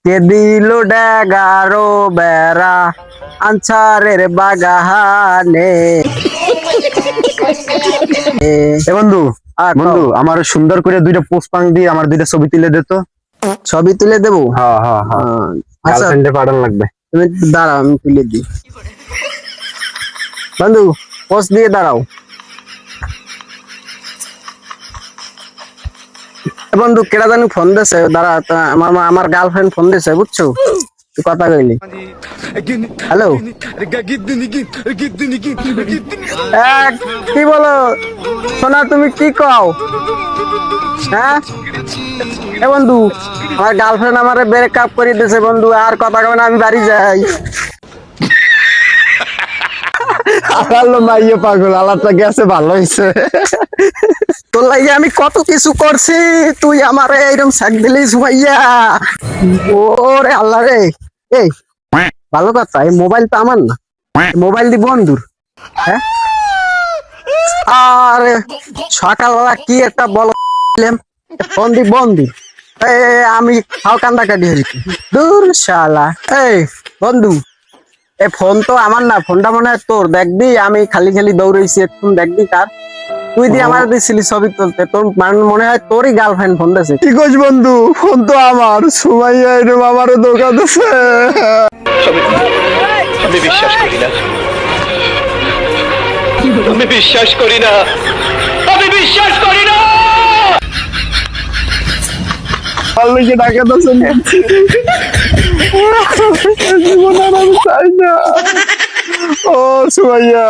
কে দিল ড্যাগারো বেড়া আনসারের বাগানে। এ বন্ধু, কও। বন্ধু আমার সুন্দর করে দুইটা পোস্ট দিয়ে আমার দুইটা ছবি তুলে দে তো। ছবি তুলে দেবো? হ্যাঁ হ্যাঁ হ্যাঁ, আচ্ছা গার্লফ্রেন্ডে পাঠানো লাগবে। তুমি একটু দাঁড়াও, আমি তুলে দিই। বন্ধু পোস্ট দিয়ে দাঁড়াও। বন্ধু কেডা জানি ফোন দিছে, দাঁড়া আমার গার্লফ্রেন্ড ফোন দিছে, বুঝছো? তুই কথা কইলি। হ্যালো, কি বলো সোনা, তুমি কি কও? হ্যাঁ এ বন্ধু, আমার গার্লফ্রেন্ড আমারে ব্রেকআপ করে দিয়েছে বন্ধু, আর কথা কবে না, আমি বাড়ি যাই। আল্লাহ মাইয়ে পাগল, আল্লাহটা গেছে ভালো হইছে। তোর লাগে আমি কত কিছু করছি, তুই আমারে এরকম শাক দিলিস ভাইয়া। ওরে আল্লাহ রে। এই ভালো কথা, এই মোবাইল তো আমার না, মোবাইল দি বন্ধুর। হ্যাঁ আর সকালবেলা কি একটা বল ফোন দি বন্ধু, আমি খাও কান্দা কাটি হয়েছি। দূর শালা। এই বন্ধু, এ ফোন তো আমার না, ফোনটা মনে হয় তোর। দেখবি আমি খালি খালি দৌড়েছি, এখন দেখবি কার। তুই দিয়ে আমার দিছিলি ছবি তুলতে, তোর মনে হয় তোরই গার্লফ্রেন্ড ফোন দিয়েছে। কি কইস বন্ধু, ফোন তো আমার। সুমাইয়া এরকম আমারও ধোকা দিছে। আমি বিশ্বাস করি না, আমি বিশ্বাস করি না, আমি বিশ্বাস করি না। আল্লাহকে ডাকা দিছেন। জীবন আর আমি চাই না। ও সুমাইয়া।